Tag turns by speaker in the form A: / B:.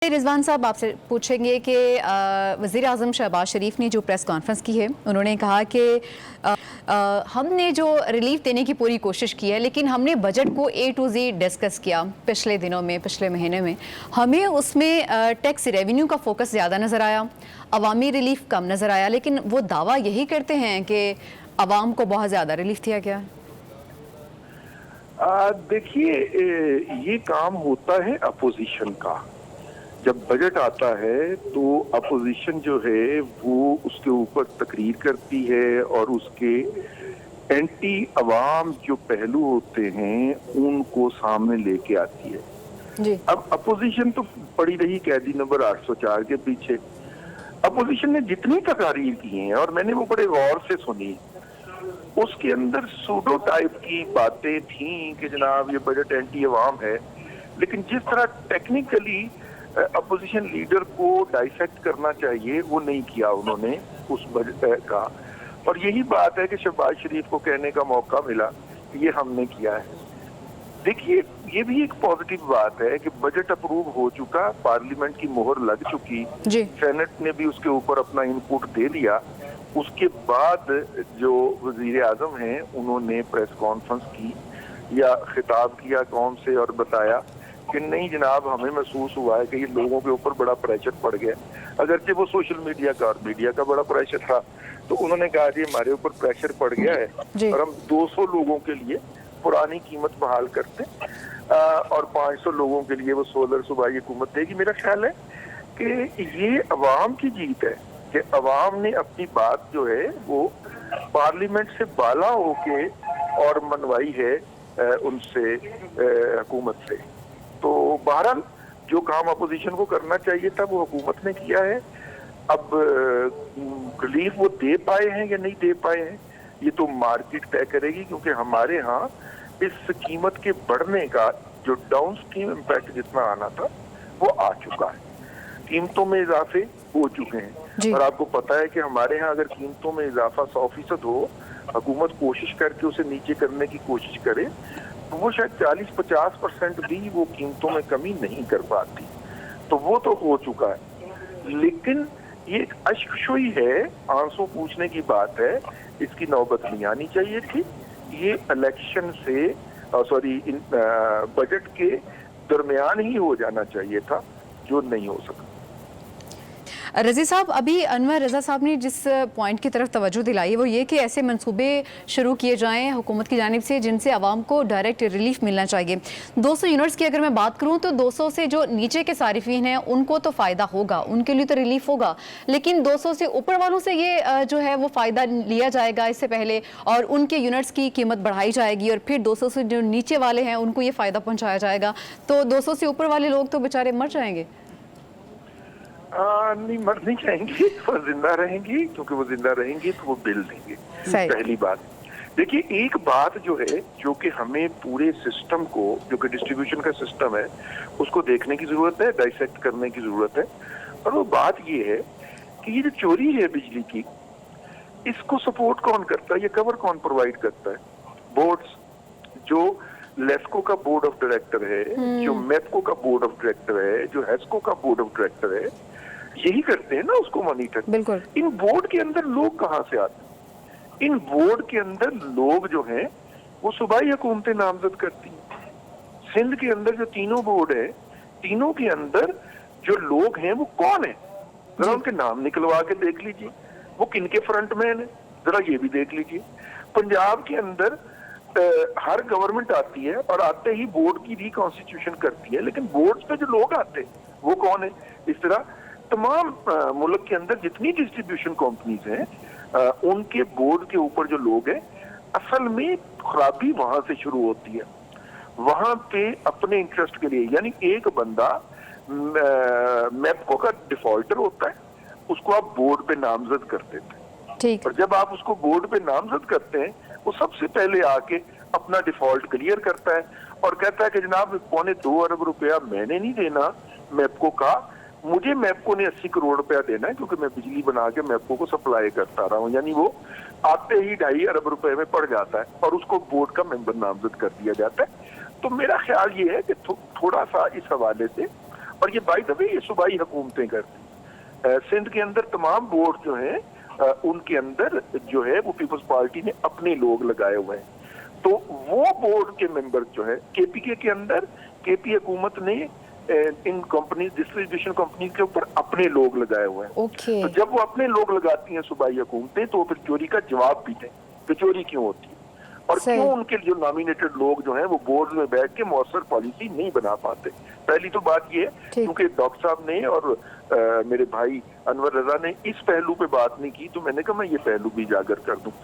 A: रिजवान साहब आपसे पूछेंगे कि वज़ीर आज़म शहबाज शरीफ ने जो प्रेस कॉन्फ्रेंस की है, उन्होंने कहा कि हमने जो रिलीफ देने की पूरी कोशिश की है, लेकिन हमने बजट को A to Z डिस्कस किया पिछले दिनों में, पिछले महीने में। हमें उसमें टैक्स रेवेन्यू का फोकस ज़्यादा नज़र आया, अवामी रिलीफ कम नज़र आया, लेकिन वो दावा यही करते हैं कि अवाम को बहुत ज़्यादा रिलीफ दिया गया।
B: देखिए, ये काम होता है अपोजिशन का। जब बजट आता है तो अपोजिशन जो है वो उसके ऊपर तकरीर करती है और उसके एंटी अवाम जो पहलू होते हैं उनको सामने लेके आती है
A: जी।
B: अब अपोजिशन तो पड़ी रही कैदी नंबर 804 के पीछे। अपोजिशन ने जितनी तकारीर की हैं और मैंने वो बड़े गौर से सुनी, उसके अंदर सूडो टाइप की बातें थी कि जनाब ये बजट एंटी अवाम है, लेकिन जिस तरह टेक्निकली अपोजिशन लीडर को डाइसेक्ट करना चाहिए वो नहीं किया उन्होंने उस बजट का। और यही बात है कि शहबाज शरीफ को कहने का मौका मिला कि ये हमने किया है। देखिए, ये भी एक पॉजिटिव बात है कि बजट अप्रूव हो चुका, पार्लियामेंट की मोहर लग चुकी, सेनेट ने भी उसके ऊपर अपना इनपुट दे दिया। उसके बाद जो वजीर आजम हैं उन्होंने प्रेस कॉन्फ्रेंस की या खिताब किया कौम से और बताया कि नहीं जनाब, हमें महसूस हुआ है कि ये लोगों के ऊपर बड़ा प्रेशर पड़ गया। अगरचे वो सोशल मीडिया का और मीडिया का बड़ा प्रेशर था, तो उन्होंने कहा जी हमारे ऊपर प्रेशर पड़ गया है और हम 200 लोगों के लिए पुरानी कीमत बहाल करते और 500 लोगों के लिए वो सोलर सूबाई हुकूमत देगी। मेरा ख्याल है कि ये अवाम की जीत है कि अवाम ने अपनी बात जो है वो पार्लियामेंट से बाला होके और मनवाई है उनसे, हुकूमत से। तो बहरहाल जो काम अपोजिशन को करना चाहिए था वो हुकूमत ने किया है। अब रिलीफ वो दे पाए हैं या नहीं दे पाए हैं ये तो मार्केट तय करेगी, क्योंकि हमारे यहाँ इस कीमत के बढ़ने का जो डाउन स्ट्रीम इम्पैक्ट जितना आना था वो आ चुका है। कीमतों में इजाफे हो चुके हैं और आपको पता है कि हमारे यहाँ अगर कीमतों में इजाफा 100% हो, हुकूमत कोशिश करके उसे नीचे करने की कोशिश करे तो वो शायद 40-50% भी वो कीमतों में कमी नहीं कर पाती। तो वो तो हो चुका है, लेकिन ये एक अश्कशोई है, आंसू पूछने की बात है, इसकी नौबत नहीं आनी चाहिए थी। ये इलेक्शन से बजट के दरमियान ही हो जाना चाहिए था, जो नहीं हो सका।
A: रज़ी साहब, अभी अनवर रज़ा साहब ने जिस पॉइंट की तरफ तवज्जो दिलाई है वो ये कि ऐसे मंसूबे शुरू किए जाएं हुकूमत की जानिब से जिनसे आवाम को डायरेक्ट रिलीफ मिलना चाहिए। 200 यूनिट्स की अगर मैं बात करूं तो 200 से जो नीचे के सारिफीन हैं उनको तो फ़ायदा होगा, उनके लिए तो रिलीफ होगा, लेकिन 200 से ऊपर वालों से ये जो है वो फ़ायदा लिया जाएगा इससे पहले और उनके यूनिट्स की कीमत बढ़ाई जाएगी और फिर 200 से जो नीचे वाले हैं उनको ये फ़ायदा पहुँचाया जाएगा। तो 200 से ऊपर वाले लोग तो बेचारे मर जाएंगे।
B: नहीं, मर नहीं जाएंगी, वो जिंदा रहेंगी, क्योंकि वो जिंदा रहेंगी तो वो बिल देंगे। पहली बात। देखिए, एक बात जो है जो कि हमें पूरे सिस्टम को, जो कि डिस्ट्रीब्यूशन का सिस्टम है, उसको देखने की जरूरत है, डाइसेक्ट करने की जरूरत है। और वो बात ये है कि ये जो चोरी है बिजली की, इसको सपोर्ट कौन करता है, ये कवर कौन प्रोवाइड करता है? बोर्ड्स, जो लेस्को का बोर्ड ऑफ डायरेक्टर है, जो मेपको का बोर्ड ऑफ डायरेक्टर है, जो हेस्को का बोर्ड ऑफ डायरेक्टर है, यही करते हैं ना उसको मॉनिटर।
A: बिल्कुल।
B: इन बोर्ड के अंदर लोग कहाँ से आते हैं? इन बोर्ड के अंदर लोग जो हैं वो सूबाई हुकूमतें नामजद करती हैं। सिंध के अंदर जो तीनों बोर्ड है, तीनों के अंदर जो लोग हैं वो कौन है? जरा उनके नाम निकलवा के देख लीजिए, वो किनके फ्रंटमैन है, जरा ये भी देख लीजिए। पंजाब के अंदर हर गवर्नमेंट आती है और आते ही बोर्ड की रिकॉन्स्टिट्यूशन करती है, लेकिन बोर्ड पे जो लोग आते हैं वो कौन है? इस तरह तमाम मुल्क के अंदर जितनी डिस्ट्रीब्यूशन कंपनीज हैं उनके बोर्ड के ऊपर जो लोग हैं, असल में खराबी वहां से शुरू होती है। वहां पे अपने इंटरेस्ट के लिए, यानी एक बंदा मेपको का डिफॉल्टर होता है, उसको आप बोर्ड पे नामजद कर देते हैं।
A: ठीक।
B: और जब आप उसको बोर्ड पे नामजद करते हैं, वो सबसे पहले आके अपना डिफॉल्ट क्लियर करता है और कहता है कि जनाब 2.25 अरब रुपया मैंने नहीं देना मेपको का, मुझे मेपको ने 80 करोड़ रुपया देना है, क्योंकि मैं बिजली बना के मेपको को सप्लाई करता रहा हूँ। यानी वो आते ही 2.5 अरब रुपए में पड़ जाता है और उसको बोर्ड का मेंबर नामजद कर दिया जाता है। तो मेरा ख्याल ये है कि थोड़ा सा इस हवाले से और ये बाय द वे ये सूबाई हुकूमतें करती। सिंध के अंदर तमाम बोर्ड जो हैं उनके अंदर जो है वो पीपल्स पार्टी ने अपने लोग लगाए हुए हैं। तो वो बोर्ड के मेंबर जो है केपीके के अंदर केपी हुकूमत ने इन कंपनी डिस्ट्रीब्यूशन कंपनी के ऊपर अपने लोग लगाए हुए हैं।
A: ओके।
B: तो जब वो अपने लोग लगाती हैं सूबाई हुकूमतें तो फिर चोरी का जवाब भी दें कि चोरी क्यों होती है और
A: सही।
B: क्यों उनके जो नॉमिनेटेड लोग जो हैं वो बोर्ड में बैठ के मौसर पॉलिसी नहीं बना पाते। पहली तो बात ये है
A: ठीक।
B: क्योंकि डॉक्टर साहब ने और मेरे भाई अनवर रजा ने इस पहलू पे बात नहीं की, तो मैंने कहा मैं ये पहलू भी उजागर कर दूं।